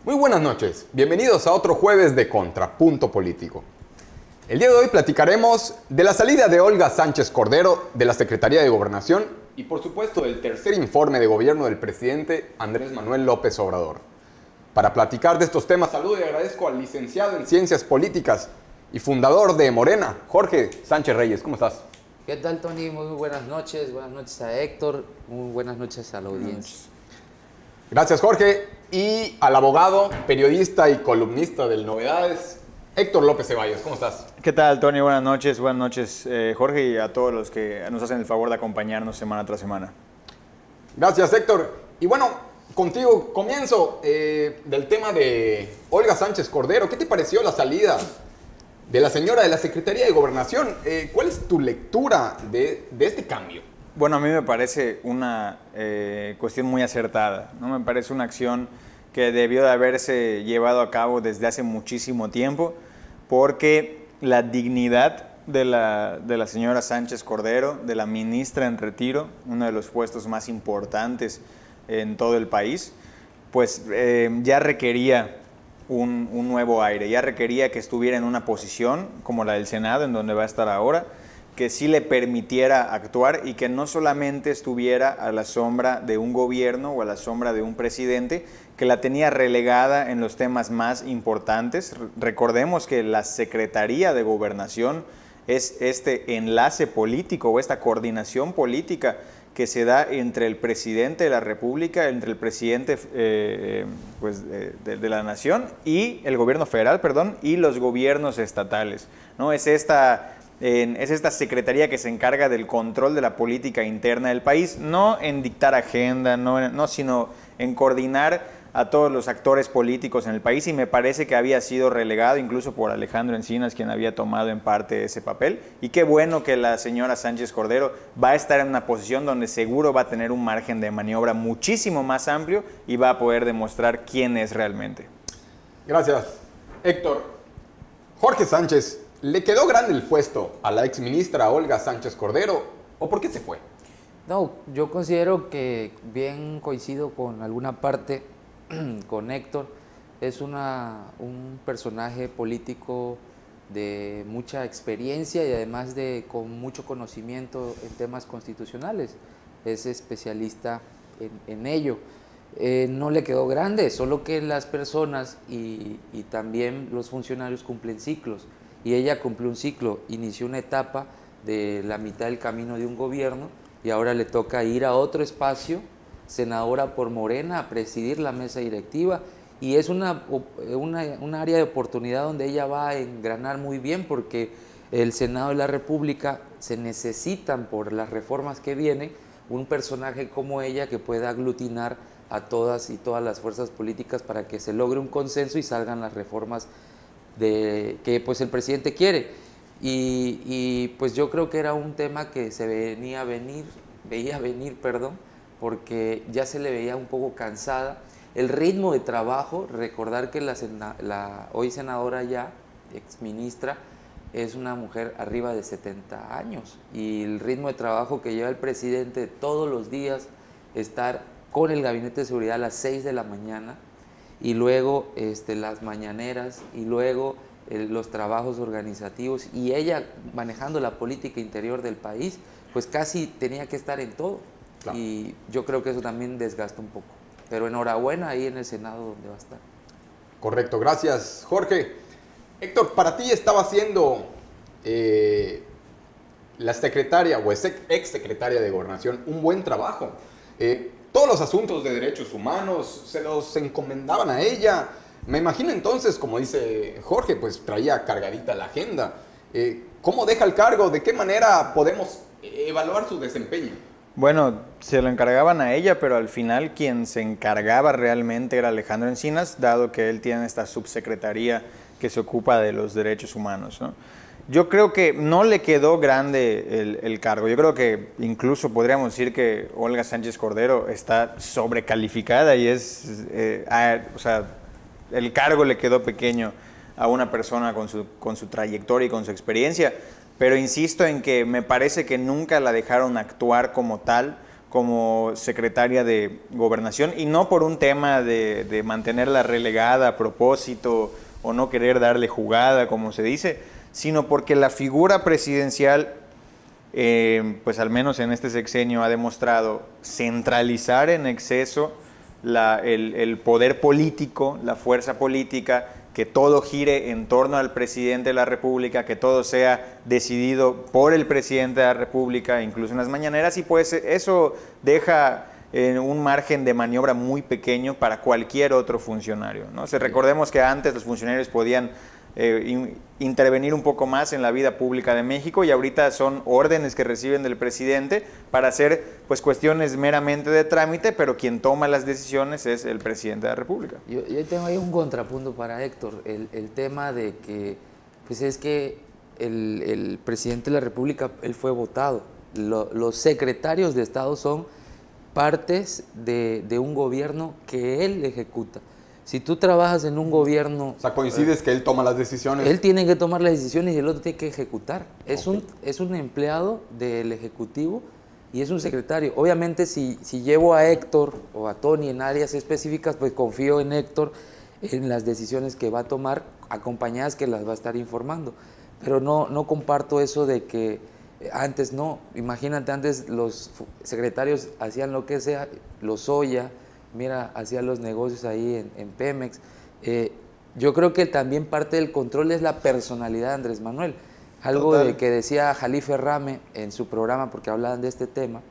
Muy buenas noches, bienvenidos a otro jueves de Contrapunto Político. El día de hoy platicaremos de la salida de Olga Sánchez Cordero de la Secretaría de Gobernación y por supuesto del tercer informe de gobierno del presidente Andrés Manuel López Obrador. Para platicar de estos temas saludo y agradezco al licenciado en Ciencias Políticas y fundador de Morena, Jorge Sánchez Reyes. ¿Cómo estás? ¿Qué tal, Tony? Muy buenas noches a Héctor, muy buenas noches a la audiencia. Gracias, Jorge. Y al abogado, periodista y columnista del Novedades, Héctor López Ceballos. ¿Cómo estás? ¿Qué tal, Tony? Buenas noches, Jorge, y a todos los que nos hacen el favor de acompañarnos semana tras semana. Gracias, Héctor. Y bueno, contigo comienzo del tema de Olga Sánchez Cordero. ¿Qué te pareció la salida de la señora de la Secretaría de Gobernación? ¿Cuál es tu lectura de este cambio? Bueno, a mí me parece una cuestión muy acertada, ¿no? Me parece una acción que debió de haberse llevado a cabo desde hace muchísimo tiempo, porque la dignidad de la señora Sánchez Cordero, de la ministra en retiro, uno de los puestos más importantes en todo el país, pues ya requería un nuevo aire, ya requería que estuviera en una posición como la del Senado, en donde va a estar ahora, que sí le permitiera actuar y que no solamente estuviera a la sombra de un gobierno o a la sombra de un presidente que la tenía relegada en los temas más importantes. Recordemos que la Secretaría de Gobernación es este enlace político o esta coordinación política que se da entre el presidente de la República, entre el presidente de la Nación y el gobierno federal, y los gobiernos estatales, ¿no? Es esta secretaría que se encarga del control de la política interna del país, no en dictar agenda, sino en coordinar a todos los actores políticos en el país, y me parece que había sido relegado incluso por Alejandro Encinas, quien había tomado en parte ese papel, y qué bueno que la señora Sánchez Cordero va a estar en una posición donde seguro va a tener un margen de maniobra muchísimo más amplio y va a poder demostrar quién es realmente. Gracias, Héctor. Jorge Sánchez, ¿le quedó grande el puesto a la exministra Olga Sánchez Cordero o por qué se fue? No, yo considero que bien coincido con alguna parte con Héctor. Es un personaje político de mucha experiencia y además con mucho conocimiento en temas constitucionales. Es especialista en ello. No le quedó grande, solo que las personas y también los funcionarios cumplen ciclos. Y ella cumplió un ciclo, inició una etapa de la mitad del camino de un gobierno y ahora le toca ir a otro espacio, senadora por Morena, a presidir la mesa directiva, y es un área de oportunidad donde ella va a engranar muy bien, porque el Senado de la República se necesitan, por las reformas que vienen, un personaje como ella que pueda aglutinar a todas las fuerzas políticas para que se logre un consenso y salgan las reformas que pues el presidente quiere. Y pues yo creo que era un tema que se veía venir, porque ya se le veía un poco cansada. El ritmo de trabajo, recordar que la hoy senadora ya, exministra, es una mujer arriba de 70 años, y el ritmo de trabajo que lleva el presidente todos los días, estar con el Gabinete de Seguridad a las 6 de la mañana, y luego las mañaneras, y luego los trabajos organizativos, y ella manejando la política interior del país, pues casi tenía que estar en todo. Claro. Y yo creo que eso también desgasta un poco. Pero enhorabuena ahí en el Senado donde va a estar. Correcto, gracias, Jorge. Héctor, para ti estaba haciendo la secretaria o ex secretaria de Gobernación un buen trabajo. Todos los asuntos de derechos humanos se los encomendaban a ella. Me imagino entonces, como dice Jorge, pues traía cargadita la agenda. ¿Cómo deja el cargo? ¿De qué manera podemos evaluar su desempeño? Bueno, se lo encargaban a ella, pero al final quien se encargaba realmente era Alejandro Encinas, dado que él tiene esta subsecretaría que se ocupa de los derechos humanos, ¿no? Yo creo que no le quedó grande el cargo. Yo creo que incluso podríamos decir que Olga Sánchez Cordero está sobrecalificada y el cargo le quedó pequeño a una persona con su trayectoria y con su experiencia, pero insisto en que me parece que nunca la dejaron actuar como tal, como secretaria de Gobernación, y no por un tema de mantenerla relegada a propósito o no querer darle jugada, como se dice, sino porque la figura presidencial, pues al menos en este sexenio, ha demostrado centralizar en exceso el poder político, la fuerza política, que todo gire en torno al presidente de la República, que todo sea decidido por el presidente de la República, incluso en las mañaneras, y pues eso deja un margen de maniobra muy pequeño para cualquier otro funcionario, ¿no? Recordemos que antes los funcionarios podían intervenir un poco más en la vida pública de México, y ahorita son órdenes que reciben del presidente para hacer pues cuestiones meramente de trámite, pero quien toma las decisiones es el presidente de la República. Yo tengo ahí un contrapunto para Héctor, el tema de que pues es que el presidente de la República, él fue votado, los secretarios de Estado son partes de un gobierno que él ejecuta. Si tú trabajas en un gobierno... O sea, coincides que él toma las decisiones. Él tiene que tomar las decisiones y el otro tiene que ejecutar. Es un empleado del Ejecutivo y es un secretario. Obviamente, si llevo a Héctor o a Tony en áreas específicas, pues confío en Héctor, en las decisiones que va a tomar, acompañadas que las va a estar informando. Pero no comparto eso de que antes no. Imagínate, antes los secretarios hacían lo que sea, Lozoya, mira, hacía los negocios ahí en Pemex. Yo creo que también parte del control es la personalidad de Andrés Manuel. Algo de que decía Jalife Rame en su programa, porque hablaban de este tema,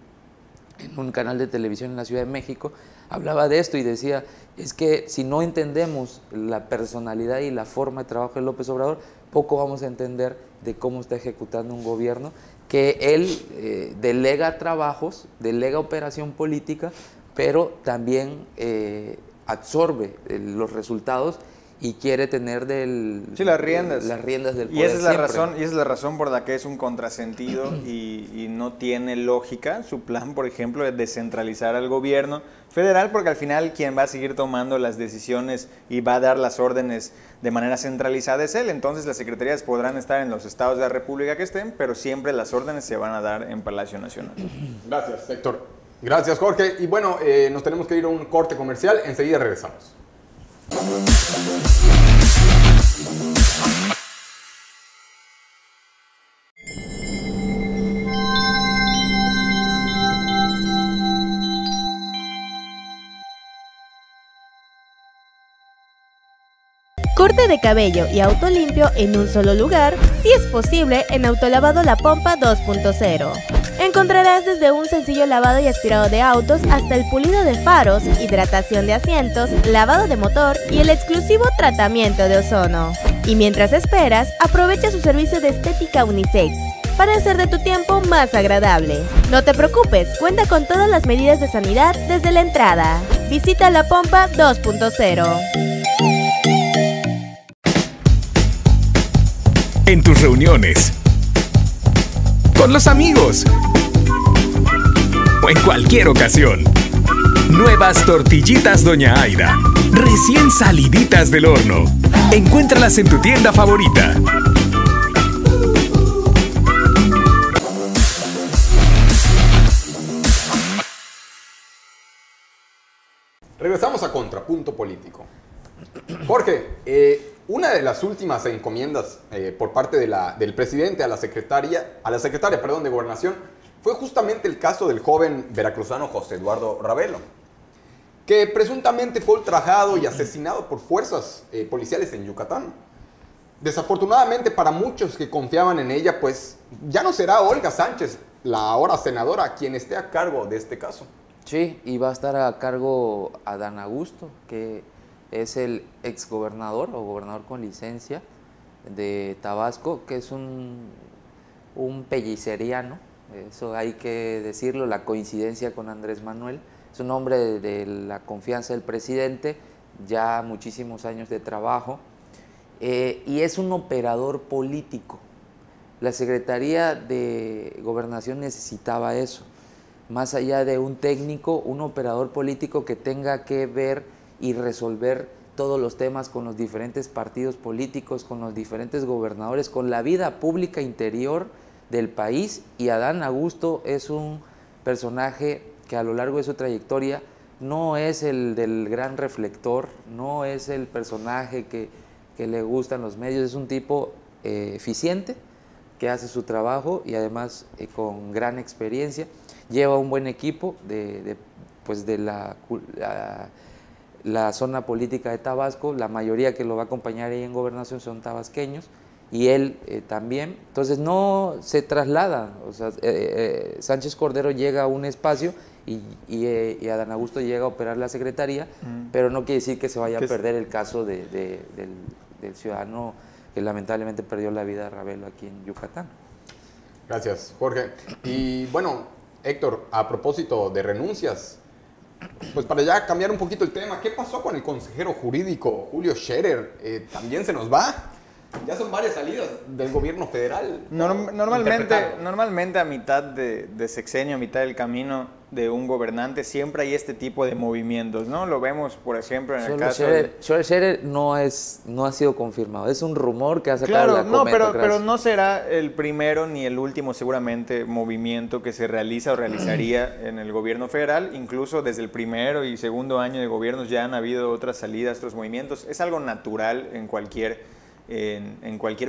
en un canal de televisión en la Ciudad de México, hablaba de esto y decía, es que si no entendemos la personalidad y la forma de trabajo de López Obrador, poco vamos a entender de cómo está ejecutando un gobierno, que él delega trabajos, delega operación política, pero también absorbe los resultados y quiere tener las riendas del poder. Y esa es la razón por la que es un contrasentido y no tiene lógica su plan, por ejemplo, de descentralizar al gobierno federal, porque al final quien va a seguir tomando las decisiones y va a dar las órdenes de manera centralizada es él. Entonces las secretarías podrán estar en los estados de la República que estén, pero siempre las órdenes se van a dar en Palacio Nacional. Gracias, Héctor. Gracias, Jorge. Y bueno, nos tenemos que ir a un corte comercial. Enseguida regresamos. Corte de cabello y auto limpio en un solo lugar, si es posible, en Autolavado La Pompa 2.0. Encontrarás desde un sencillo lavado y aspirado de autos hasta el pulido de faros, hidratación de asientos, lavado de motor y el exclusivo tratamiento de ozono. Y mientras esperas, aprovecha su servicio de estética unisex para hacer de tu tiempo más agradable. No te preocupes, cuenta con todas las medidas de sanidad desde la entrada. Visita La Pompa 2.0. En tus reuniones, con los amigos o en cualquier ocasión. Nuevas tortillitas Doña Aida, recién saliditas del horno. Encuéntralas en tu tienda favorita. Regresamos a Contrapunto Político. Jorge, una de las últimas encomiendas por parte del presidente a la secretaria de Gobernación fue justamente el caso del joven veracruzano José Eduardo Ravelo, que presuntamente fue ultrajado y asesinado por fuerzas policiales en Yucatán. Desafortunadamente para muchos que confiaban en ella, pues ya no será Olga Sánchez, la ahora senadora, quien esté a cargo de este caso. Sí, y va a estar a cargo Adán Augusto, que es el exgobernador o gobernador con licencia de Tabasco, que es un pelliceriano, eso hay que decirlo, la coincidencia con Andrés Manuel, es un hombre de la confianza del presidente, ya muchísimos años de trabajo, y es un operador político. La Secretaría de Gobernación necesitaba eso, más allá de un técnico, un operador político que tenga que ver y resolver todos los temas con los diferentes partidos políticos, con los diferentes gobernadores, con la vida pública interior del país, y Adán Augusto es un personaje que a lo largo de su trayectoria no es el del gran reflector, no es el personaje que le gustan los medios, es un tipo eficiente, que hace su trabajo y además con gran experiencia, lleva un buen equipo pues de la zona política de Tabasco, la mayoría que lo va a acompañar ahí en gobernación son tabasqueños, y él también, entonces no se traslada, o sea, Sánchez Cordero llega a un espacio y Adán Augusto llega a operar la secretaría, pero no quiere decir que se vaya a perder el caso del ciudadano que lamentablemente perdió la vida, Ravelo, aquí en Yucatán. Gracias, Jorge. Y bueno, Héctor, a propósito de renuncias, pues para ya cambiar un poquito el tema, ¿qué pasó con el consejero jurídico Julio Scherer? ¿También se nos va? Ya son varias salidas del gobierno federal. Normalmente a mitad de sexenio, a mitad del camino de un gobernante, siempre hay este tipo de movimientos, ¿no? Lo vemos, por ejemplo, en el caso de Scherer no ha sido confirmado, es un rumor que ha sacado la Comento. Pero no será el primero ni el último, seguramente, movimiento que se realiza o realizaría en el gobierno federal. Incluso desde el primero y segundo año de gobiernos ya han habido otras salidas, otros movimientos. Es algo natural en cualquier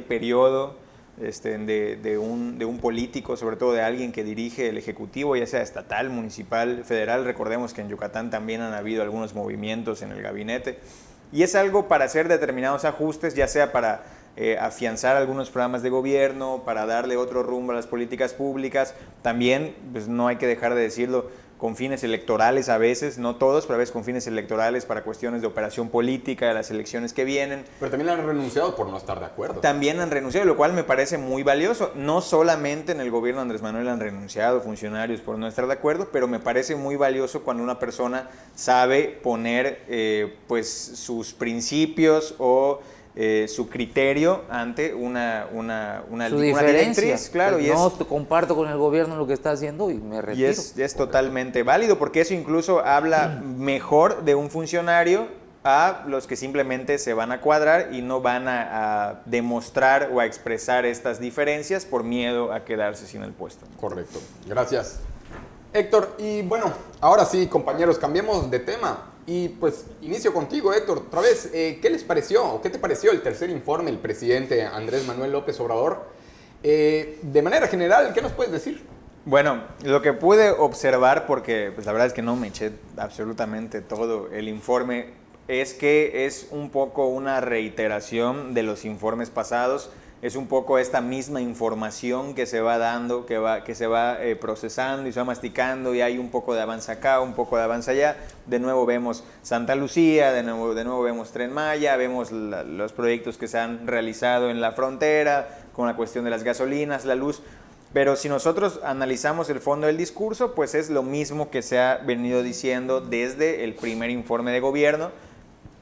periodo de un político, sobre todo de alguien que dirige el Ejecutivo, ya sea estatal, municipal, federal. Recordemos que en Yucatán también han habido algunos movimientos en el gabinete. Y es algo para hacer determinados ajustes, ya sea para afianzar algunos programas de gobierno, para darle otro rumbo a las políticas públicas. También, pues no hay que dejar de decirlo, con fines electorales a veces, no todos, pero a veces con fines electorales para cuestiones de operación política, de las elecciones que vienen. Pero también han renunciado por no estar de acuerdo. También han renunciado, lo cual me parece muy valioso. No solamente en el gobierno de Andrés Manuel han renunciado funcionarios por no estar de acuerdo, pero me parece muy valioso cuando una persona sabe poner pues sus principios o su criterio ante una directriz, claro. No comparto con el gobierno lo que está haciendo y me retiro. Y es totalmente válido, porque eso incluso habla mejor de un funcionario a los que simplemente se van a cuadrar y no van a demostrar o a expresar estas diferencias por miedo a quedarse sin el puesto. Correcto. Gracias, Héctor. Y bueno, ahora sí, compañeros, cambiemos de tema. Y pues inicio contigo, Héctor. Otra vez, ¿qué les pareció o qué te pareció el tercer informe del presidente Andrés Manuel López Obrador? De manera general, ¿qué nos puedes decir? Bueno, lo que pude observar, porque pues la verdad es que no me eché absolutamente todo el informe, es que es un poco una reiteración de los informes pasados. Es un poco esta misma información que se va dando, que se va procesando y se va masticando, y hay un poco de avance acá, un poco de avance allá. De nuevo vemos Santa Lucía, de nuevo vemos Tren Maya, vemos los proyectos que se han realizado en la frontera, con la cuestión de las gasolinas, la luz. Pero si nosotros analizamos el fondo del discurso, pues es lo mismo que se ha venido diciendo desde el primer informe de gobierno.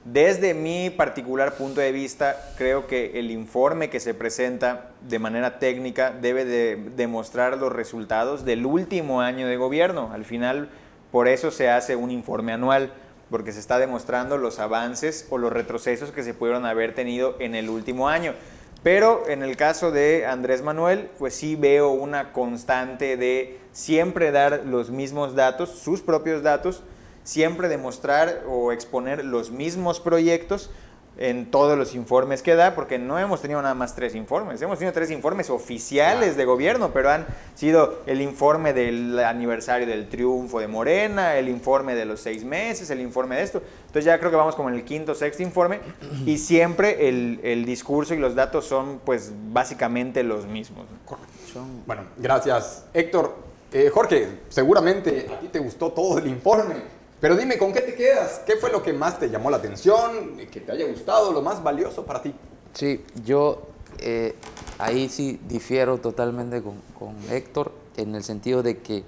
Desde mi particular punto de vista, creo que el informe que se presenta de manera técnica debe de demostrar los resultados del último año de gobierno. Al final, por eso se hace un informe anual, porque se está demostrando los avances o los retrocesos que se pudieron haber tenido en el último año. Pero en el caso de Andrés Manuel, pues sí veo una constante de siempre dar los mismos datos, sus propios datos, siempre demostrar o exponer los mismos proyectos en todos los informes que da, porque no hemos tenido nada más 3 informes, hemos tenido 3 informes oficiales de gobierno, pero han sido el informe del aniversario del triunfo de Morena, el informe de los 6 meses, el informe de esto. Entonces ya creo que vamos como en el 5º, 6º informe, y siempre el discurso y los datos son pues básicamente los mismos. Correcto. Bueno, gracias, Héctor. Jorge, seguramente a ti te gustó todo el informe. Pero dime, ¿con qué te quedas? ¿Qué fue lo que más te llamó la atención? ¿Que te haya gustado? ¿Lo más valioso para ti? Sí, yo ahí sí difiero totalmente con Héctor, en el sentido de que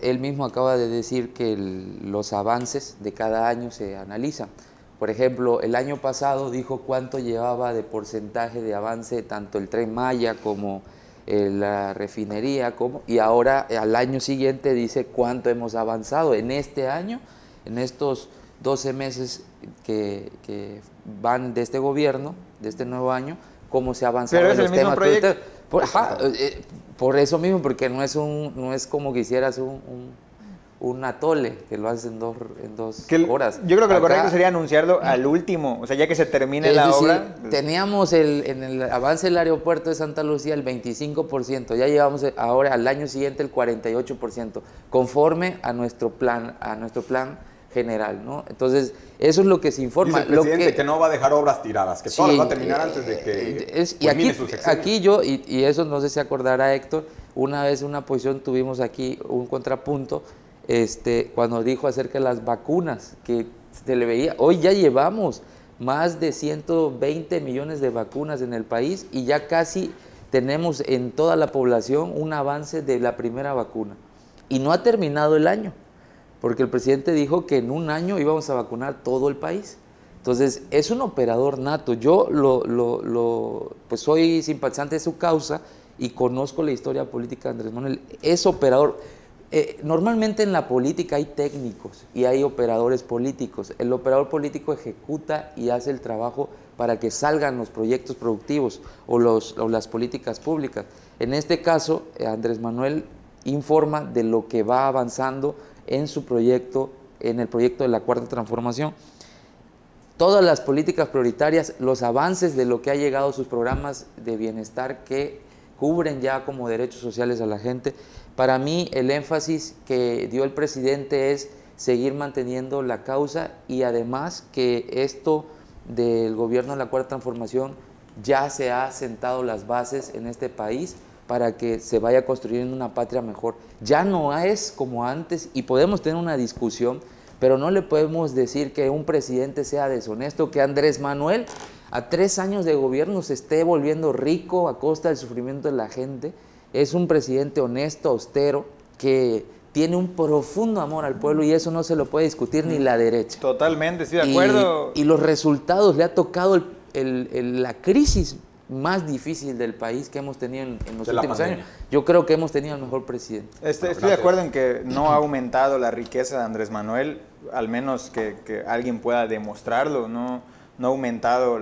él mismo acaba de decir que los avances de cada año se analizan. Por ejemplo, el año pasado dijo cuánto llevaba de porcentaje de avance tanto el Tren Maya como la refinería, y ahora al año siguiente dice cuánto hemos avanzado en este año, en estos 12 meses que van de este gobierno, de este nuevo año, cómo se ha avanzado Pero en es los el mismo temas proyecto. por eso mismo, porque no es como que hicieras un atole, que lo haces en dos horas. Yo creo que lo Acá, correcto sería anunciarlo al último, o sea, ya que se termine es la decir, obra. teníamos en el avance del aeropuerto de Santa Lucía el 25%, ya llevamos ahora al año siguiente el 48%, conforme a nuestro plan general, ¿no? Entonces, eso es lo que se informa. Dice el presidente que no va a dejar obras tiradas, que Sí, todas las va a terminar antes de que culmine su sexenio. aquí yo, y eso no sé si acordará Héctor, una vez en una posición tuvimos aquí un contrapunto, cuando dijo acerca de las vacunas, que se le veía, hoy ya llevamos más de 120 millones de vacunas en el país y ya casi tenemos en toda la población un avance de la primera vacuna. Y no ha terminado el año, porque el presidente dijo que en un año íbamos a vacunar todo el país. Entonces, es un operador nato. Yo pues soy simpatizante de su causa y conozco la historia política de Andrés Manuel. Es operador. Normalmente en la política hay técnicos y hay operadores políticos. El operador político ejecuta y hace el trabajo para que salgan los proyectos productivos o las políticas públicas. En este caso, Andrés Manuel informa de lo que va avanzando en su proyecto, en el proyecto de la Cuarta Transformación. Todas las políticas prioritarias, los avances de lo que ha llegado a sus programas de bienestar que cubren ya como derechos sociales a la gente. Para mí el énfasis que dio el presidente es seguir manteniendo la causa y además que esto del gobierno de la Cuarta Transformación ya se ha sentado las bases en este país para que se vaya construyendo una patria mejor. Ya no es como antes y podemos tener una discusión, pero no le podemos decir que un presidente sea deshonesto, que Andrés Manuel a 3 años de gobierno se esté volviendo rico a costa del sufrimiento de la gente. Es un presidente honesto, austero, que tiene un profundo amor al pueblo y eso no se lo puede discutir ni la derecha. Totalmente, estoy de acuerdo. Y los resultados, le ha tocado la crisis más difícil del país que hemos tenido en los últimos años. Yo creo que hemos tenido el mejor presidente. Estoy de acuerdo en que no ha aumentado la riqueza de Andrés Manuel, al menos que alguien pueda demostrarlo. No ha aumentado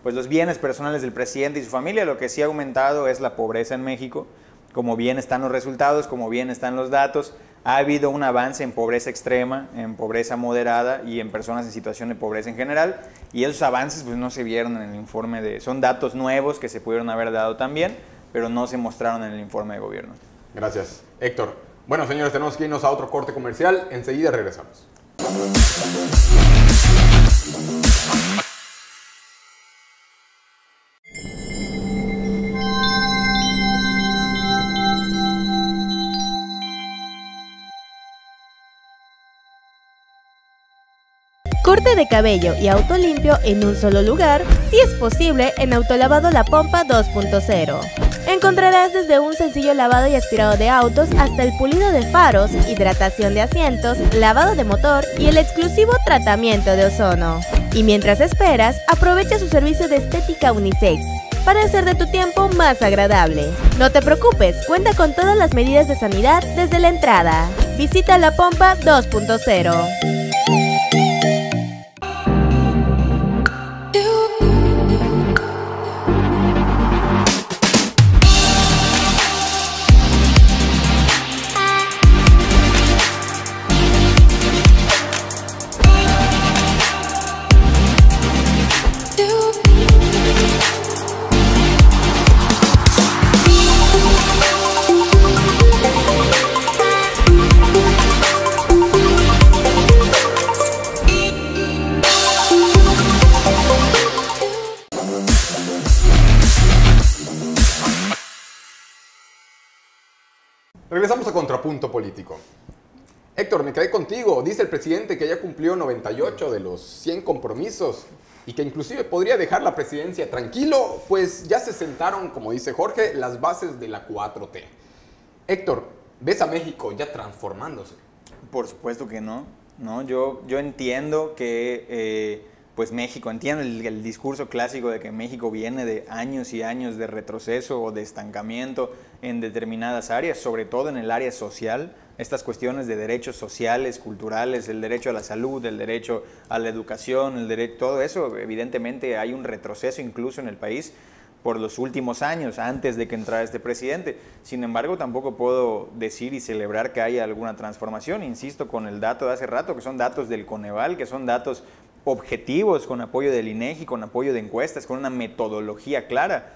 pues los bienes personales del presidente y su familia. Lo que sí ha aumentado es la pobreza en México. Como bien están los resultados, como bien están los datos, ha habido un avance en pobreza extrema, en pobreza moderada y en personas en situación de pobreza en general. Y esos avances pues no se vieron en el informe son datos nuevos que se pudieron haber dado también, pero no se mostraron en el informe de gobierno. Gracias, Héctor. Bueno, señores, tenemos que irnos a otro corte comercial. Enseguida regresamos. Corte de cabello y auto limpio en un solo lugar, si es posible, en Autolavado La Pompa 2.0. Encontrarás desde un sencillo lavado y aspirado de autos hasta el pulido de faros, hidratación de asientos, lavado de motor y el exclusivo tratamiento de ozono. Y mientras esperas, aprovecha su servicio de estética unisex para hacer de tu tiempo más agradable. No te preocupes, cuenta con todas las medidas de sanidad desde la entrada. Visita La Pompa 2.0. Regresamos a Contrapunto Político. Héctor, me quedé contigo. Dice el presidente que ya cumplió 98 de los 100 compromisos y que inclusive podría dejar la presidencia tranquilo, pues ya se sentaron, como dice Jorge, las bases de la 4T. Héctor, ¿ves a México ya transformándose? Por supuesto que no. Yo entiendo que pues México, entiendo el discurso clásico de que México viene de años y años de retroceso o de estancamiento en determinadas áreas, sobre todo en el área social. estas cuestiones de derechos sociales, culturales, el derecho a la salud, el derecho a la educación, todo eso, evidentemente hay un retroceso incluso en el país por los últimos años, antes de que entrara este presidente. Sin embargo, tampoco puedo decir y celebrar que haya alguna transformación. Insisto con el dato de hace rato, que son datos del Coneval, que son datos objetivos, con apoyo del INEGI, con apoyo de encuestas, con una metodología clara.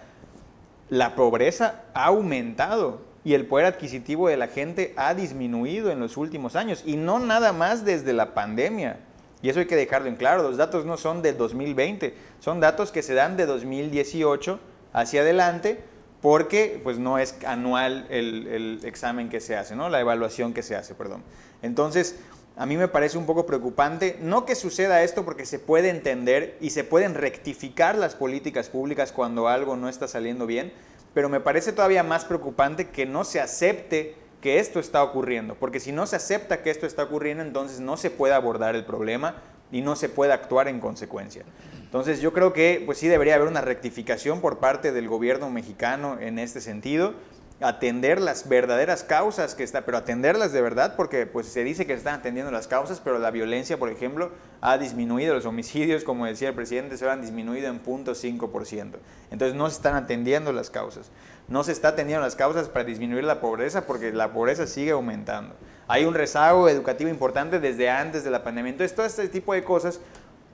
La pobreza ha aumentado y el poder adquisitivo de la gente ha disminuido en los últimos años, y no nada más desde la pandemia. Y eso hay que dejarlo en claro, los datos no son del 2020, son datos que se dan de 2018 hacia adelante, porque pues no es anual el examen que se hace, ¿no? La evaluación que se hace, perdón. Entonces, a mí me parece un poco preocupante, no que suceda esto, porque se puede entender y se pueden rectificar las políticas públicas cuando algo no está saliendo bien, pero me parece todavía más preocupante que no se acepte que esto está ocurriendo, porque si no se acepta que esto está ocurriendo, entonces no se puede abordar el problema y no se puede actuar en consecuencia. Entonces yo creo que pues sí debería haber una rectificación por parte del gobierno mexicano en este sentido, atender las verdaderas causas que está, pero atenderlas de verdad, porque pues se dice que se están atendiendo las causas, pero la violencia, por ejemplo, ha disminuido, los homicidios, como decía el presidente, se han disminuido en 0.5%. Entonces no se están atendiendo las causas. No se está atendiendo las causas para disminuir la pobreza, porque la pobreza sigue aumentando. Hay un rezago educativo importante desde antes de la pandemia. Entonces todo este tipo de cosas,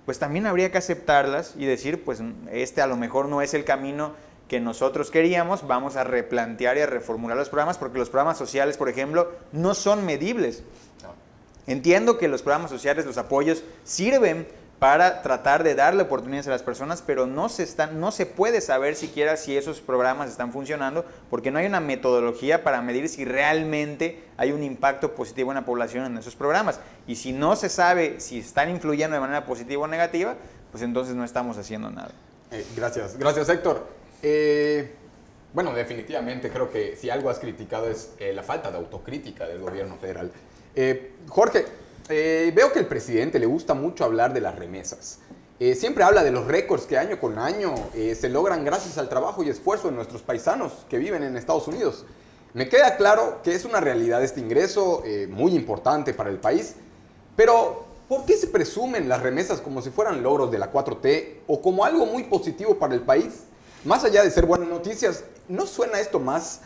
pues también habría que aceptarlas y decir, pues este a lo mejor no es el camino que nosotros queríamos, vamos a replantear y a reformular los programas, porque los programas sociales, por ejemplo, no son medibles. Entiendo que los programas sociales, los apoyos, sirven para tratar de darle oportunidades a las personas, pero no se puede saber siquiera si esos programas están funcionando, porque no hay una metodología para medir si realmente hay un impacto positivo en la población en esos programas. Y si no se sabe si están influyendo de manera positiva o negativa, pues entonces no estamos haciendo nada. Gracias Héctor. Bueno, definitivamente creo que si algo has criticado es la falta de autocrítica del gobierno federal. Jorge, veo que al presidente le gusta mucho hablar de las remesas. Siempre habla de los récords que año con año se logran gracias al trabajo y esfuerzo de nuestros paisanos que viven en Estados Unidos. Me queda claro que es una realidad este ingreso muy importante para el país, pero ¿por qué se presumen las remesas como si fueran logros de la 4T o como algo muy positivo para el país? Más allá de ser buenas noticias, ¿no suena esto más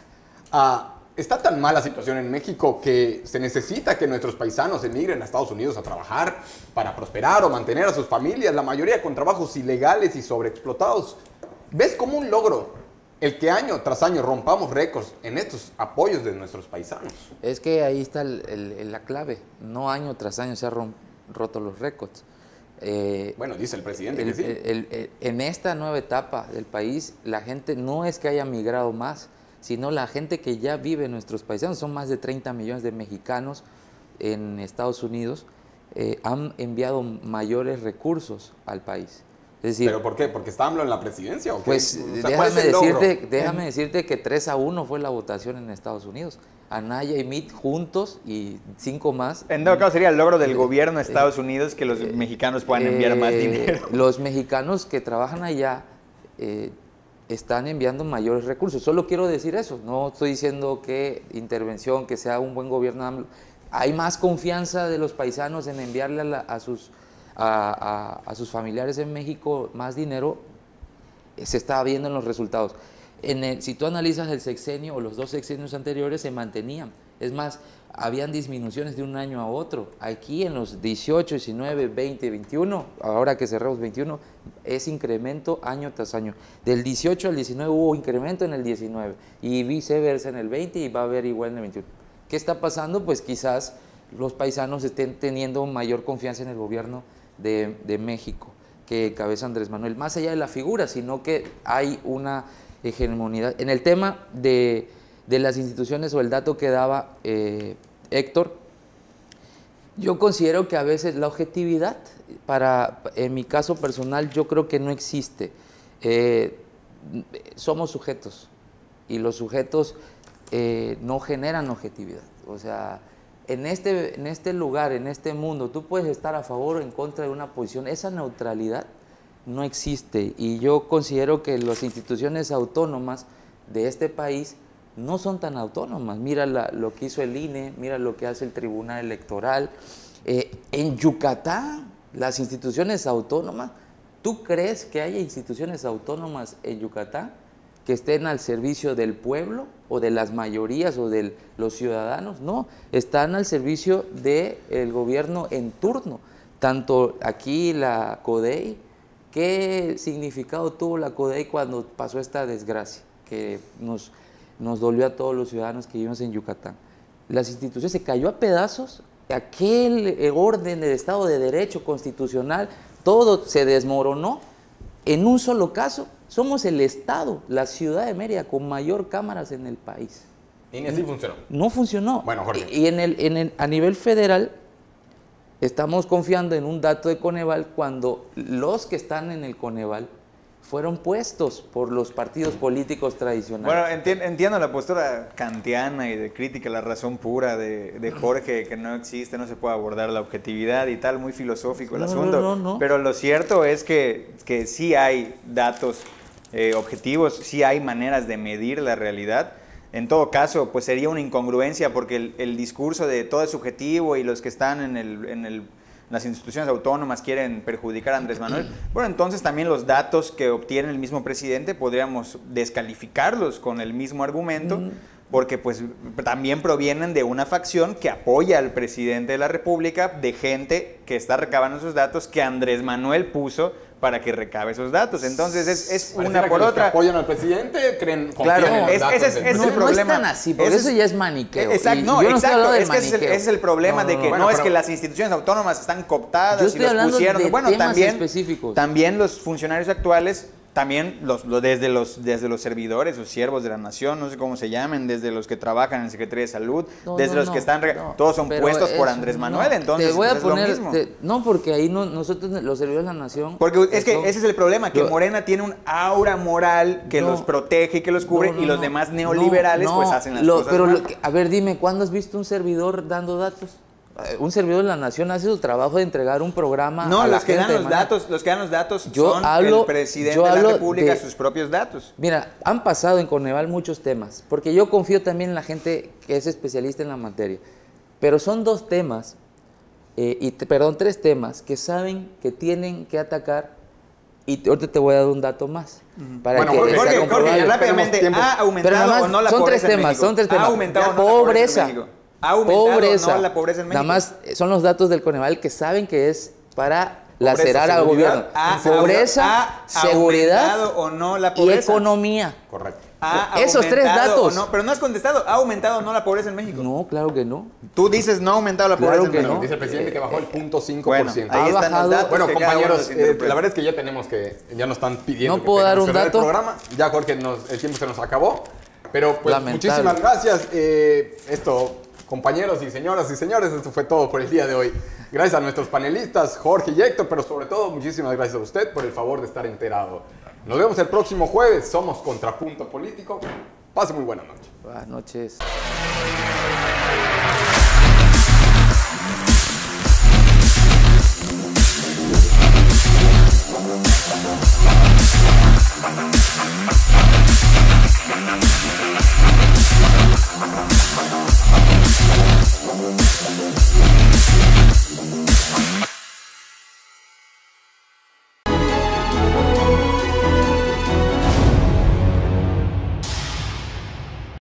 a... ¿Está tan mala situación en México que se necesita que nuestros paisanos emigren a Estados Unidos a trabajar para prosperar o mantener a sus familias, la mayoría con trabajos ilegales y sobreexplotados? ¿Ves como un logro el que año tras año rompamos récords en estos apoyos de nuestros paisanos? Es que ahí está la clave, no año tras año se han roto los récords. Bueno, dice el presidente que sí. En esta nueva etapa del país, la gente no es que haya migrado más, sino la gente que ya vive en nuestros paisanos. Son más de 30 millones de mexicanos en Estados Unidos, han enviado mayores recursos al país. Es decir, ¿pero por qué? ¿Porque está AMLO en la presidencia? ¿O qué? Pues o sea, déjame decirte que 3-1 fue la votación en Estados Unidos. Anaya y Mitt juntos y 5 más. En todo caso sería el logro del gobierno de Estados Unidos que los mexicanos puedan enviar más dinero. Los mexicanos que trabajan allá están enviando mayores recursos. Solo quiero decir eso. No estoy diciendo que intervención, que sea un buen gobierno de AMLO. Hay más confianza de los paisanos en enviarle a sus familiares en México más dinero. Se está viendo en los resultados. Si tú analizas el sexenio o los 2 sexenios anteriores, se mantenían. Es más, habían disminuciones de un año a otro. Aquí en los 18, 19, 20, 21, ahora que cerramos 21, es incremento año tras año. Del 18 al 19 hubo incremento en el 19 y viceversa en el 20 y va a haber igual en el 21. ¿Qué está pasando? Pues quizás los paisanos estén teniendo mayor confianza en el gobierno de México que cabeza Andrés Manuel, más allá de la figura, sino que hay una hegemonía. En el tema de las instituciones o el dato que daba Héctor, yo considero que a veces la objetividad, en mi caso personal, yo creo que no existe. Somos sujetos y los sujetos no generan objetividad. O sea, en este lugar, en este mundo, tú puedes estar a favor o en contra de una posición. Esa neutralidad no existe y yo considero que las instituciones autónomas de este país no son tan autónomas. Mira lo que hizo el INE, mira lo que hace el Tribunal Electoral. En Yucatán, las instituciones autónomas, ¿tú crees que haya instituciones autónomas en Yucatán que estén al servicio del pueblo o de las mayorías o de los ciudadanos? No, están al servicio del gobierno en turno. Tanto aquí la CODEI, ¿qué significado tuvo la CODEI cuando pasó esta desgracia que nos dolió a todos los ciudadanos que vivimos en Yucatán? Las instituciones se cayó a pedazos, aquel orden del Estado de Derecho constitucional, todo se desmoronó en un solo caso. Somos el Estado, la ciudad de Mérida, con mayor cámaras en el país. Y ni así funcionó. No funcionó. Bueno, Jorge. Y a nivel federal, estamos confiando en un dato de Coneval cuando los que están en el Coneval fueron puestos por los partidos políticos tradicionales. Bueno, entiendo la postura kantiana y de crítica a la razón pura de Jorge, que no existe, no se puede abordar la objetividad y tal, muy filosófico el asunto. No. Pero lo cierto es que sí hay datos objetivos, sí hay maneras de medir la realidad. En todo caso, pues sería una incongruencia porque el discurso de todo es subjetivo y los que están en las instituciones autónomas quieren perjudicar a Andrés Manuel. Bueno, entonces también los datos que obtiene el mismo presidente podríamos descalificarlos con el mismo argumento, porque pues también provienen de una facción que apoya al presidente de la República, de gente que está recabando esos datos que Andrés Manuel puso para que recabe esos datos. Entonces es una por otra. Que apoyan al presidente, creen, claro, confían en los datos ese es el problema. No es tan así, porque eso ya es maniqueo. Exacto, no exacto. Del es que ese es el problema de que no es que las instituciones autónomas están cooptadas y los pusieron. De bueno, temas específicos. También los funcionarios actuales, también desde los servidores o siervos de la nación, no sé cómo se llamen, desde los que trabajan en la Secretaría de Salud, desde los que están, todos son puestos por Andrés Manuel, entonces te voy a poner, es lo mismo. No, porque ahí nosotros, los servidores de la nación... Porque es que ese es el problema, que Morena tiene un aura moral que los protege y que los cubre, y los demás neoliberales pues hacen las cosas mal. A ver, dime, ¿cuándo has visto un servidor dando datos? Un servidor de la nación hace su trabajo de entregar un programa a la los que gente. Dan los que dan los datos son el presidente de la República, sus propios datos. Mira, han pasado en Coneval muchos temas, porque yo confío también en la gente que es especialista en la materia, pero son tres temas que saben que tienen que atacar, y ahorita te voy a dar un dato más. Para Jorge, rápidamente, ¿ha aumentado o no la pobreza en México? Son tres temas. ¿Ha aumentado o no pobreza. La pobreza en México? ¿Ha aumentado o no la pobreza en México? Nada más son los datos del Coneval que saben que es para lacerar al gobierno. Pobreza, seguridad o no la pobreza? Y economía. Correcto. Esos tres datos. No, pero no has contestado. ¿Ha aumentado o no la pobreza en México? No, claro que no. Tú dices no ha aumentado la pobreza en México. No. Dice el presidente que bajó el 0.5%. Bueno, ahí están los datos. Bueno, compañeros, la verdad es que ya nos están pidiendo no puedo dar un dato. El programa. Ya, Jorge, el tiempo se nos acabó. Pero pues lamentable. Muchísimas gracias. Compañeros y señoras y señores, esto fue todo por el día de hoy. Gracias a nuestros panelistas, Jorge y Héctor, pero sobre todo muchísimas gracias a usted por el favor de estar enterado. Nos vemos el próximo jueves. Somos Contrapunto Político. Pase muy buena noche. Buenas noches.